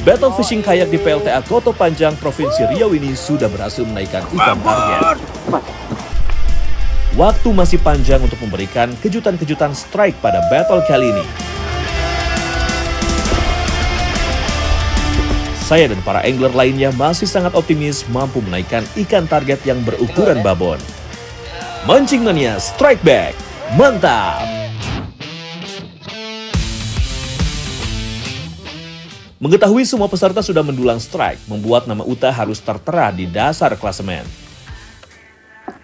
Battle fishing kayak di PLTA Koto Panjang, Provinsi Riau ini sudah berhasil menaikkan ikan target. Waktu masih panjang untuk memberikan kejutan-kejutan strike pada battle kali ini. Saya dan para angler lainnya masih sangat optimis mampu menaikkan ikan target yang berukuran babon. Mancing Mania Strike Back, mantap! Mengetahui semua peserta sudah mendulang strike, membuat nama Uta harus tertera di dasar klasemen.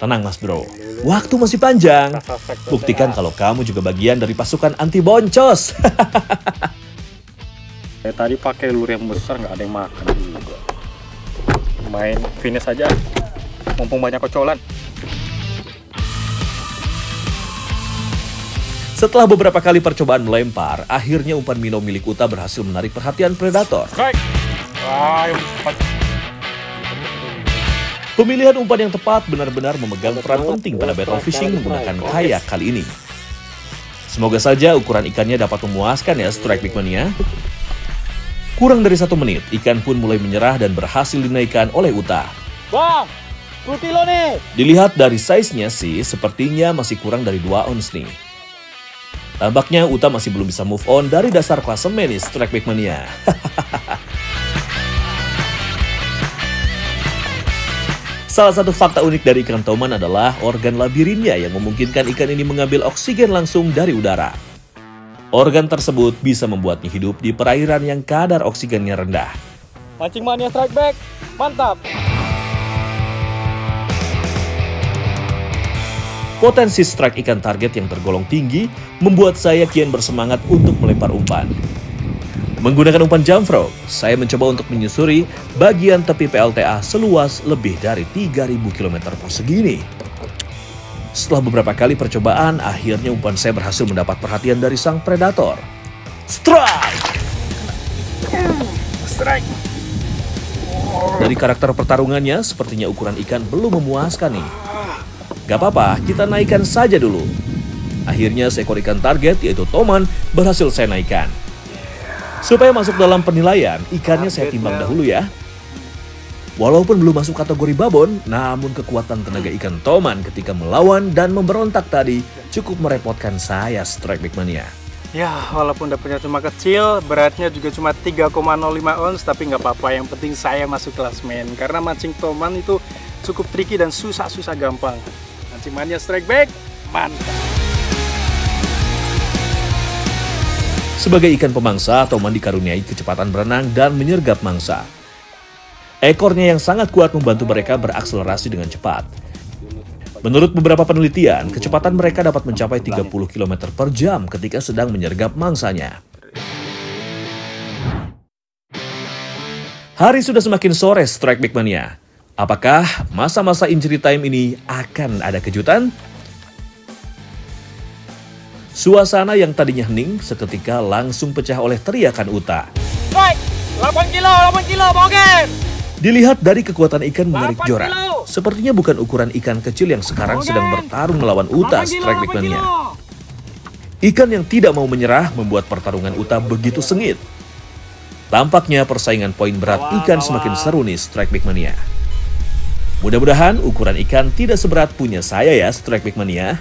Tenang Mas Bro, waktu masih panjang. Buktikan kalau kamu juga bagian dari pasukan anti boncos. Saya tadi pakai lure yang besar, nggak ada yang makan juga. Main finish aja, mumpung banyak kocolan. Setelah beberapa kali percobaan melempar, akhirnya umpan minnow milik Uta berhasil menarik perhatian predator. Pemilihan umpan yang tepat benar-benar memegang peran penting pada battle fishing menggunakan kayak kali ini. Semoga saja ukuran ikannya dapat memuaskan ya Strike Big Mania. Kurang dari 1 menit, ikan pun mulai menyerah dan berhasil dinaikkan oleh Uta. Bang, 2 kilo nih. Dilihat dari size-nya sih, sepertinya masih kurang dari 2 ons nih. Tampaknya Uta masih belum bisa move on dari dasar klasemen nih Strike Big Mania. Salah satu fakta unik dari ikan toman adalah organ labirinnya yang memungkinkan ikan ini mengambil oksigen langsung dari udara. Organ tersebut bisa membuatnya hidup di perairan yang kadar oksigennya rendah. Mancing Mania Strike Back, mantap! Potensi strike ikan target yang tergolong tinggi membuat saya kian bersemangat untuk melempar umpan. Menggunakan umpan jump frog, saya mencoba untuk menyusuri bagian tepi PLTA seluas lebih dari 3.000 km persegi ini. Setelah beberapa kali percobaan, akhirnya umpan saya berhasil mendapat perhatian dari sang predator. Strike! Strike! Dari karakter pertarungannya, sepertinya ukuran ikan belum memuaskan nih. Gak apa-apa, kita naikkan saja dulu. Akhirnya seekor ikan target, yaitu toman, berhasil saya naikkan. Supaya masuk dalam penilaian, ikannya saya timbang dahulu ya. Walaupun belum masuk kategori babon, namun kekuatan tenaga ikan toman ketika melawan dan memberontak tadi cukup merepotkan saya Strike Big Mania. Ya, walaupun dapatnya cuma kecil, beratnya juga cuma 3,05 ons, tapi nggak apa-apa. Yang penting saya masuk klasmen. Karena mancing toman itu cukup tricky dan susah-susah gampang. Mancing Mania Strike Back, mantap! Sebagai ikan pemangsa, toman dikaruniai kecepatan berenang dan menyergap mangsa. Ekornya yang sangat kuat membantu mereka berakselerasi dengan cepat. Menurut beberapa penelitian, kecepatan mereka dapat mencapai 30 km per jam ketika sedang menyergap mangsanya. Hari sudah semakin sore Strike Big Mania. Apakah masa-masa injury time ini akan ada kejutan? Suasana yang tadinya hening seketika langsung pecah oleh teriakan Uta. Strike! 8 kilo, bogen! Dilihat dari kekuatan ikan menarik joran, sepertinya bukan ukuran ikan kecil yang sekarang sedang bertarung melawan Uta Strike Big Mania. Ikan yang tidak mau menyerah membuat pertarungan Uta begitu sengit. Tampaknya persaingan poin berat ikan semakin seru nih Strike Big Mania. Mudah-mudahan ukuran ikan tidak seberat punya saya ya Strike Big Mania.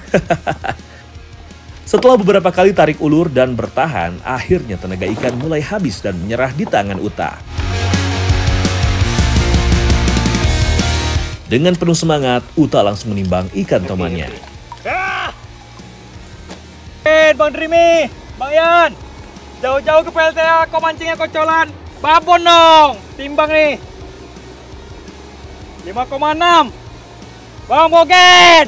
Setelah beberapa kali tarik ulur dan bertahan, akhirnya tenaga ikan mulai habis dan menyerah di tangan Uta. Dengan penuh semangat, Uta langsung menimbang ikan tomannya. Bang Dreamy, Bang Yan, jauh-jauh ke PLTA, kok mancingnya kocolan. Babon dong, timbang nih. 5,6. Bang Bogen.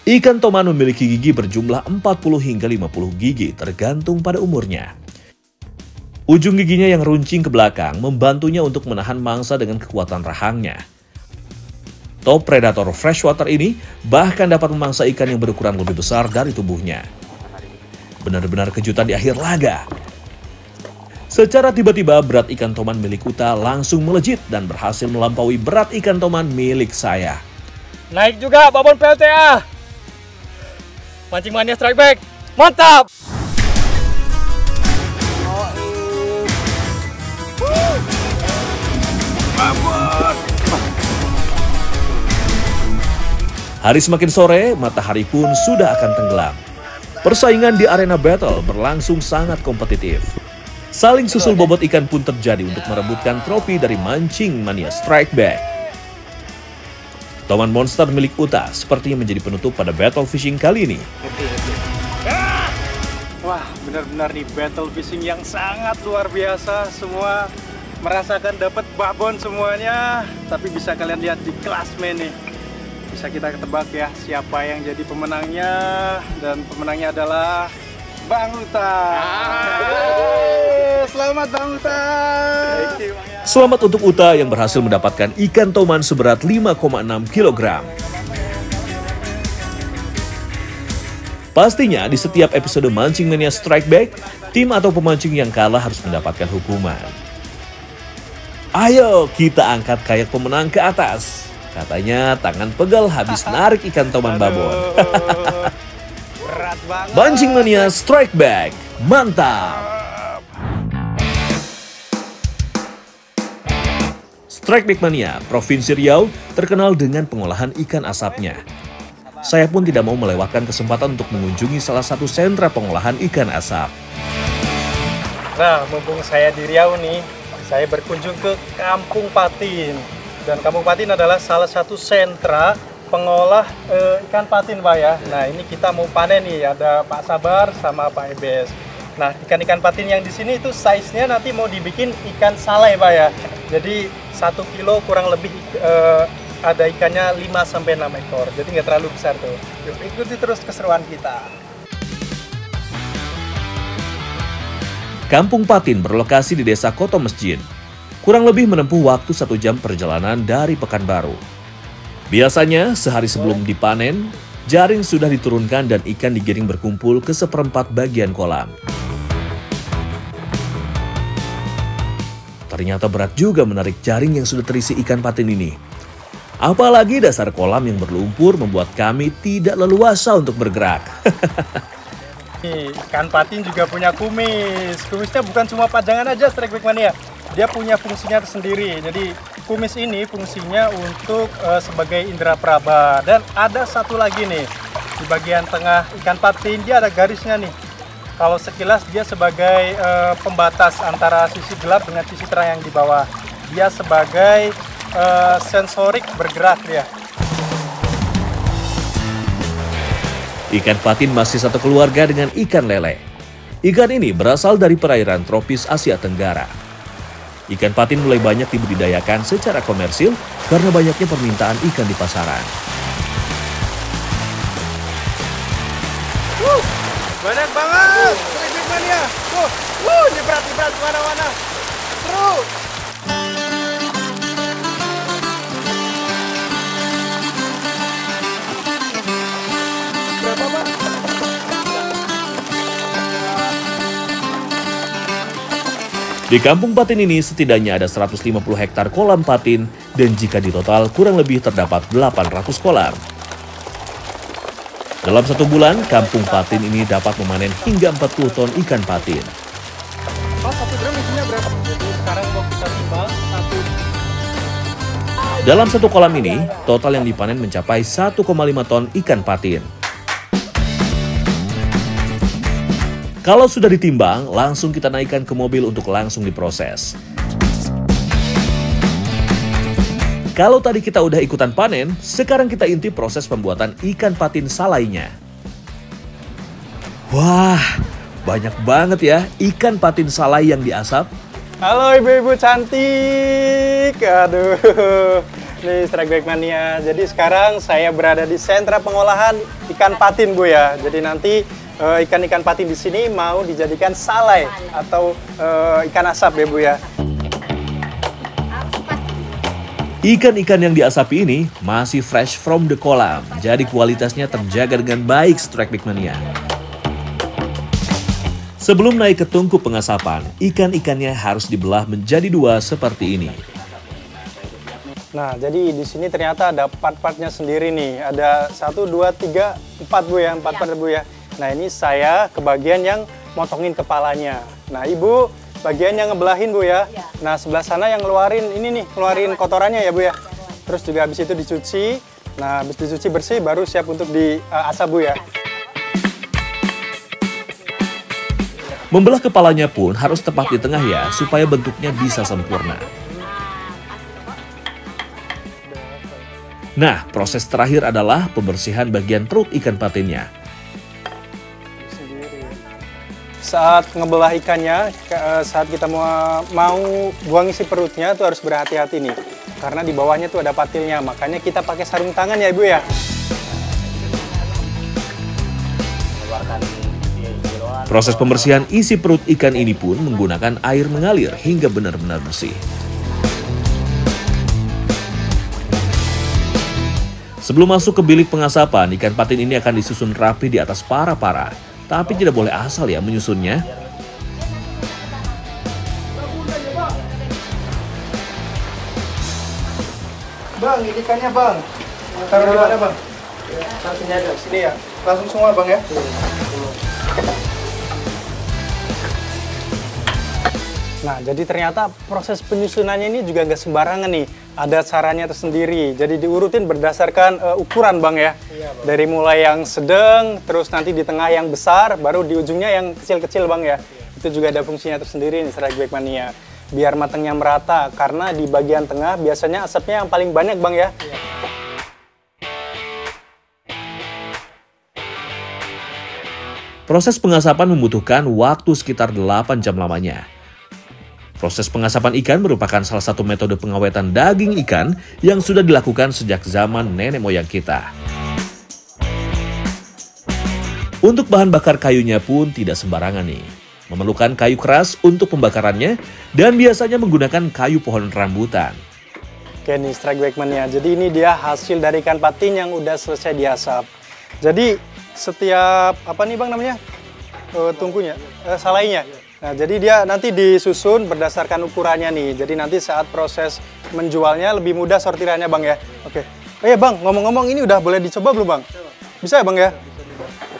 Ikan toman memiliki gigi berjumlah 40 hingga 50 gigi tergantung pada umurnya. Ujung giginya yang runcing ke belakang membantunya untuk menahan mangsa dengan kekuatan rahangnya. Top predator freshwater ini bahkan dapat memangsa ikan yang berukuran lebih besar dari tubuhnya. Benar-benar kejutan di akhir laga. Secara tiba-tiba berat ikan toman milik Uta langsung melejit dan berhasil melampaui berat ikan toman milik saya. Naik juga babon PLTA. Mancing Mania Strike Back, mantap! Hari semakin sore, matahari pun sudah akan tenggelam. Persaingan di arena battle berlangsung sangat kompetitif. Saling susul bobot ikan pun terjadi untuk merebutkan trofi dari Mancing Mania Strike Back. Toman monster milik Uta sepertinya menjadi penutup pada battle fishing kali ini. Wah, benar-benar nih battle fishing yang sangat luar biasa. Semua merasakan dapat babon semuanya. Tapi bisa kalian lihat di klasmen nih. Bisa kita tebak ya siapa yang jadi pemenangnya. Dan pemenangnya adalah Bang Uta. Selamat Bang Uta. Selamat untuk Uta yang berhasil mendapatkan ikan toman seberat 5,6 kg. Pastinya di setiap episode Mancing Mania Strike Back, tim atau pemancing yang kalah harus mendapatkan hukuman. Ayo kita angkat kayak pemenang ke atas. Katanya tangan pegal habis narik ikan toman babon. Berat banget. Mancing Mania Strike Back, mantap! Strike Back Mania, Provinsi Riau, terkenal dengan pengolahan ikan asapnya. Saya pun tidak mau melewatkan kesempatan untuk mengunjungi salah satu sentra pengolahan ikan asap. Nah, mumpung saya di Riau nih, saya berkunjung ke Kampung Patin. Dan Kampung Patin adalah salah satu sentra pengolah ikan patin, Pak ya. Nah, ini kita mau panen nih, ada Pak Sabar sama Pak Ebes. Nah, ikan-ikan patin yang di sini itu size-nya nanti mau dibikin ikan salai, Pak ya. Jadi 1 kilo kurang lebih ada ikannya 5-6 ekor, jadi nggak terlalu besar tuh. Yuk ikuti terus keseruan kita. Kampung Patin berlokasi di Desa Koto Masjid. Kurang lebih menempuh waktu 1 jam perjalanan dari Pekanbaru. Biasanya sehari sebelum dipanen, jaring sudah diturunkan dan ikan digiring berkumpul ke seperempat bagian kolam. Ternyata berat juga menarik jaring yang sudah terisi ikan patin ini. Apalagi dasar kolam yang berlumpur membuat kami tidak leluasa untuk bergerak. Ikan patin juga punya kumis. Kumisnya bukan cuma pajangan aja, Strike Back Mania. Dia punya fungsinya tersendiri. Jadi kumis ini fungsinya untuk sebagai indera peraba. Dan ada satu lagi nih, di bagian tengah ikan patin dia ada garisnya nih. Kalau sekilas dia sebagai pembatas antara sisi gelap dengan sisi terang yang di bawah. Dia sebagai sensorik bergerak dia. Ikan patin masih satu keluarga dengan ikan lele. Ikan ini berasal dari perairan tropis Asia Tenggara. Ikan patin mulai banyak dibudidayakan secara komersil karena banyaknya permintaan ikan di pasaran. Banyak banget, Strike Back Mania. Ini berat kemana-mana. Seru. Di Kampung Patin ini setidaknya ada 150 hektar kolam patin dan jika ditotal kurang lebih terdapat 800 kolam. Dalam 1 bulan, Kampung Patin ini dapat memanen hingga 40 ton ikan patin. Oh, 1 drum isinya berapa? Jadi sekarang mau kita timbang Dalam 1 kolam ini, total yang dipanen mencapai 1,5 ton ikan patin. Kalau sudah ditimbang, langsung kita naikkan ke mobil untuk langsung diproses. Kalau tadi kita udah ikutan panen, sekarang kita intip proses pembuatan ikan patin salainya. Wah, banyak banget ya ikan patin salai yang diasap. Halo ibu-ibu cantik. Aduh, nih Strike Back Mania. Jadi sekarang saya berada di sentra pengolahan ikan patin, Bu ya. Jadi nanti ikan-ikan patin di sini mau dijadikan salai atau ikan asap ya Bu ya. Ikan-ikan yang diasapi ini masih fresh from the kolam, jadi kualitasnya terjaga dengan baik Strike Back Mania. Sebelum naik ke tungku pengasapan, ikan-ikannya harus dibelah menjadi 2 seperti ini. Nah, jadi di sini ternyata ada part-partnya sendiri nih. Ada 1, 2, 3, 4 Bu ya, 4 part Bu ya. Nah, ini saya ke bagian yang motongin kepalanya. Nah, Ibu bagian yang ngebelahin Bu ya. Nah, sebelah sana yang ngeluarin ini nih, ngeluarin kotorannya ya Bu ya. Terus juga habis itu dicuci. Nah, habis dicuci bersih baru siap untuk diasap Bu ya. Membelah kepalanya pun harus tepat di tengah ya, supaya bentuknya bisa sempurna. Nah, proses terakhir adalah pembersihan bagian perut ikan patinnya. Saat ngebelah ikannya, saat kita mau buang isi perutnya tuh harus berhati-hati nih. Karena di bawahnya tuh ada patilnya, makanya kita pakai sarung tangan ya Ibu ya. Proses pembersihan isi perut ikan ini pun menggunakan air mengalir hingga benar-benar bersih. Sebelum masuk ke bilik pengasapan, ikan patin ini akan disusun rapi di atas para-para. Tapi tidak boleh asal ya menyusunnya. Bang, ini ikannya Bang. Taruh di mana Bang? Langsung aja, sini ya. Langsung semua Bang ya. Nah, jadi ternyata proses penyusunannya ini juga nggak sembarangan nih. Ada caranya tersendiri. Jadi diurutin berdasarkan ukuran Bang ya. Iya, Bang. Dari mulai yang sedang, terus nanti di tengah yang besar, baru di ujungnya yang kecil-kecil Bang ya. Iya. Itu juga ada fungsinya tersendiri nih Strike Back Mania. Biar matangnya merata, karena di bagian tengah biasanya asapnya yang paling banyak Bang ya. Iya. Proses pengasapan membutuhkan waktu sekitar 8 jam lamanya. Proses pengasapan ikan merupakan salah satu metode pengawetan daging ikan yang sudah dilakukan sejak zaman nenek moyang kita. Untuk bahan bakar kayunya pun tidak sembarangan nih. Memerlukan kayu keras untuk pembakarannya dan biasanya menggunakan kayu pohon rambutan. Oke nih Strike Back Mania, jadi ini dia hasil dari ikan patin yang udah selesai diasap. Jadi setiap, apa nih Bang namanya? Tungkunya, salainya. Nah, jadi dia nanti disusun berdasarkan ukurannya nih. Jadi nanti saat proses menjualnya lebih mudah sortirannya Bang ya. Oke. Oh ya Bang, ngomong-ngomong ini udah boleh dicoba belum Bang? Bisa ya Bang ya?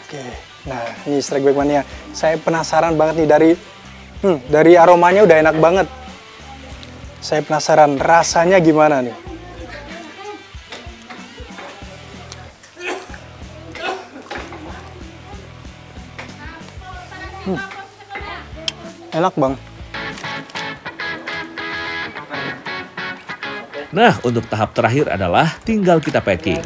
Oke. Nah, ini Strike Back Mania. Saya penasaran banget nih dari aromanya udah enak banget. Saya penasaran rasanya gimana nih. Enak Bang. Nah, untuk tahap terakhir adalah tinggal kita packing.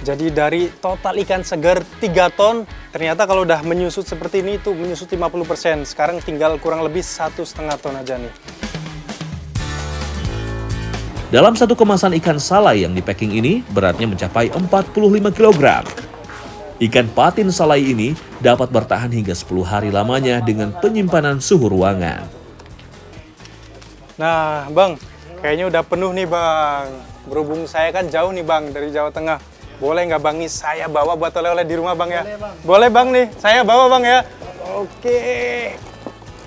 Jadi dari total ikan segar 3 ton, ternyata kalau udah menyusut seperti ini tuh menyusut 50%. Sekarang tinggal kurang lebih 1,5 ton aja nih. Dalam satu kemasan ikan salai yang di packing ini, beratnya mencapai 45 kg. Ikan patin salai ini dapat bertahan hingga 10 hari lamanya dengan penyimpanan suhu ruangan. Nah Bang, kayaknya udah penuh nih Bang. Berhubung saya kan jauh nih Bang dari Jawa Tengah. Boleh nggak Bang nih saya bawa buat oleh-oleh di rumah Bang ya? Boleh Bang. Boleh Bang nih, saya bawa Bang ya. Oke.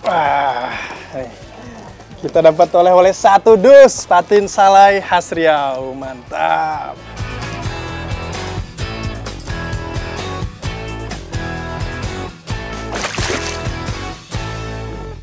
Wah, kita dapat oleh-oleh 1 dus patin salai khas Riau. Mantap.